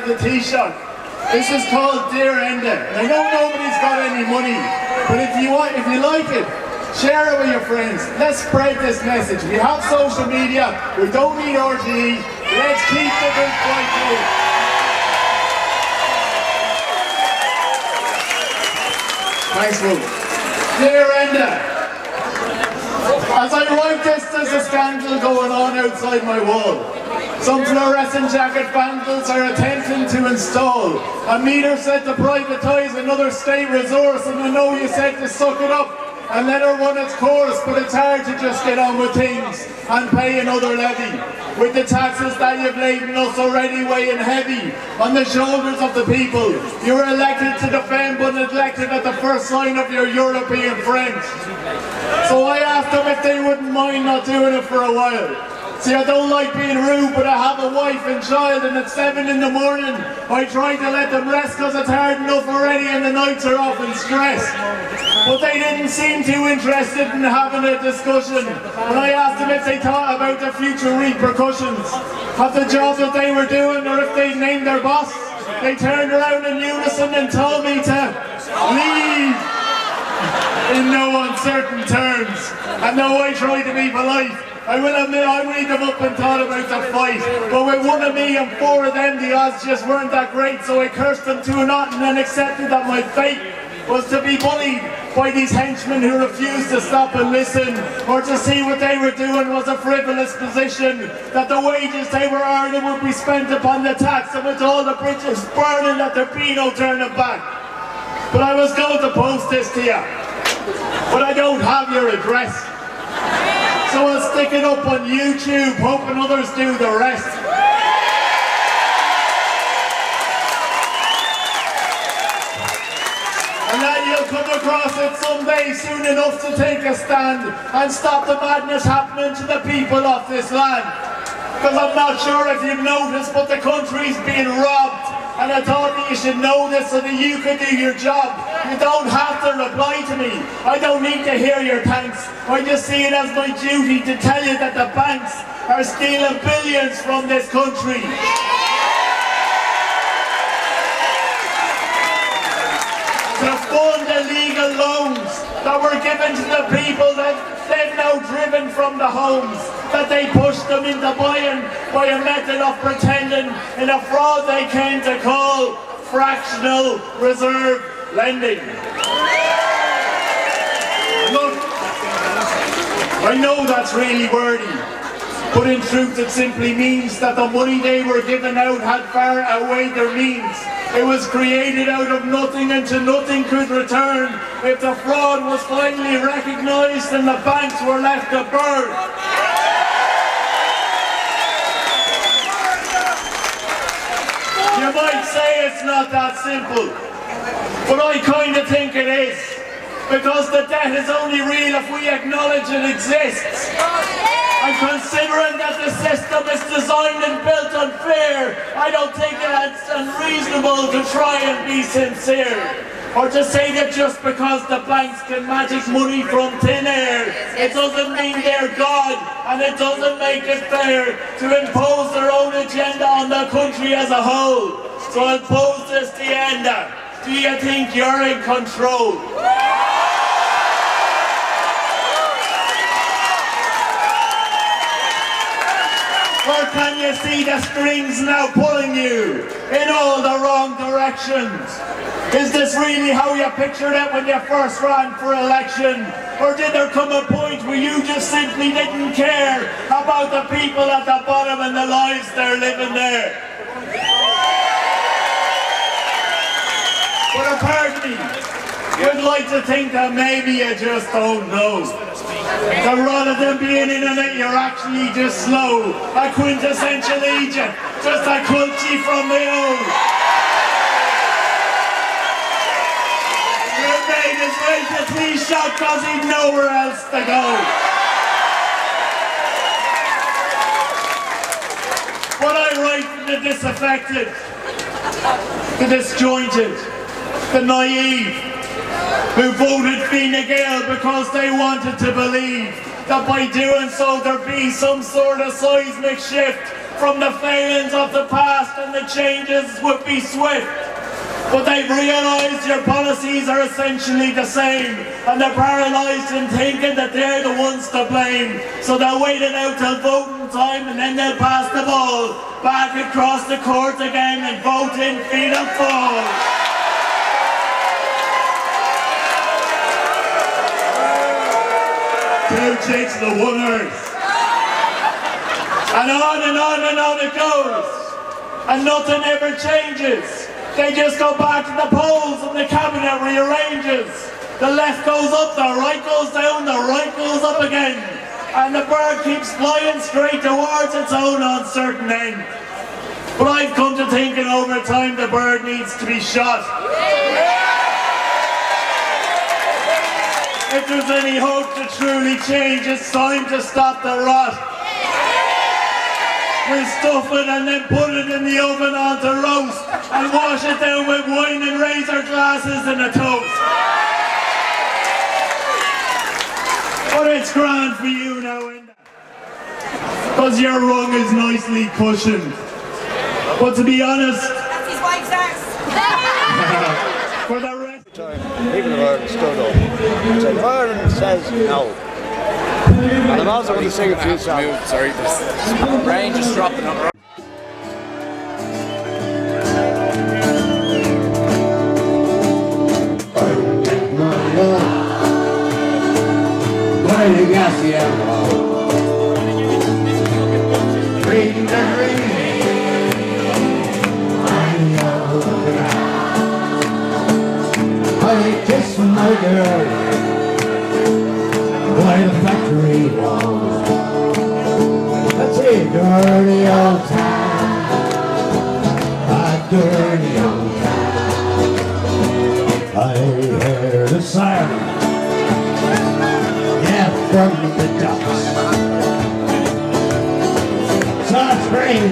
the Taoiseach. This is called Dear Enda. I know nobody's got any money, but if you like it, share it with your friends. Let's spread this message. We have social media. We don't need RTE. Let's keep the good fight going. Thanks, Will. Dear Enda. As I write this, there's a scandal going on outside my wall. Some fluorescent jacket vandals are attempting to install a meter set to privatise another state resource, and I know you said to suck it up and let her run its course, but it's hard to just get on with things and pay another levy. With the taxes that you've laden us already weighing heavy on the shoulders of the people, you were elected to defend but neglected at the first sign of your European friends. So I asked them if they wouldn't mind not doing it for a while. See, I don't like being rude, but I have a wife and child, and at 7 in the morning I try to let them rest because it's hard enough already and the nights are often stressed. But they didn't seem too interested in having a discussion. When I asked them if they thought about the future repercussions of the job that they were doing, or if they'd named their boss, they turned around in unison and told me to leave in no uncertain terms. And though I tried to be polite, I will admit I weighed them up and thought about the fight. But with one of me and 4 of them, the odds just weren't that great, so I cursed them to a knot and then accepted that my fate was to be bullied by these henchmen who refused to stop and listen, or to see what they were doing was a frivolous position, that the wages they were earning would be spent upon the tax, and with all the bridges burning that there'd be no turning back. But I was going to post this to you, but I don't have your address. So I'll stick it up on YouTube, hoping others do the rest. And then you'll come across it someday soon enough to take a stand and stop the madness happening to the people of this land. Because I'm not sure if you've noticed, but the country's being robbed. And I thought that you should know this so that you could do your job. You don't have to reply to me. I don't need to hear your thanks. I just see it as my duty to tell you that the banks are stealing billions from this country. To fund illegal loans that were given to the people that they've now driven from the homes, that they pushed them into buying by a method of pretending in a fraud they came to call fractional reserve lending. Look, I know that's really wordy, but in truth it simply means that the money they were giving out had far outweighed their means. It was created out of nothing and to nothing could return if the fraud was finally recognised and the banks were left to burn. You might say it's not that simple, but I kind of think it is, because the debt is only real if we acknowledge it exists. And considering that the system is designed and built on fear, I don't think it's unreasonable to try and be sincere, or to say that just because the banks can magic money from thin air, it doesn't mean they're God, and it doesn't make it fair to impose their own agenda on the country as a whole. So I'll pose this to Enda. Do you think you're in control? Or can you see the strings now pulling you in all the wrong directions? Is this really how you pictured it when you first ran for election? Or did there come a point where you just simply didn't care about the people at the bottom and the lives they're living there? But apparently, you'd like to think that maybe you just don't know. That rather than being in on it, you're actually just slow. A quintessential agent, just a culture from my own. You made his way to Taoiseach because he'd nowhere else to go. But I write for the disaffected, the disjointed, the naive, who voted Fine Gael because they wanted to believe that by doing so there'd be some sort of seismic shift from the failings of the past, and the changes would be swift. But they've realised your policies are essentially the same, and they're paralysed in thinking that they're the ones to blame. So they'll wait it out till voting time, and then they'll pass the ball back across the court again and vote in Fianna Fáil. Two chicks to one earth. And on and on and on it goes. And nothing ever changes. They just go back to the polls and the cabinet rearranges. The left goes up, the right goes down, the right goes up again. And the bird keeps flying straight towards its own uncertain end. But I've come to thinking over time the bird needs to be shot. If there's any hope to truly change, it's time to stop the rot. We'll stuff it and then put it in the oven on to roast and wash it down with wine and raise our glasses in a toast. But it's grand for you now, Enda, because your rung is nicely cushioned. But to be honest, that's his wife's ass. For the rest people of Ireland stood up and said, Ireland says no. And I'm also going to sing a few songs. Sorry, this rain just dropped on. I kiss my girl by the factory walls. That's a dirty old town, a dirty old town. I hear the siren, yeah, from the docks. Soft rain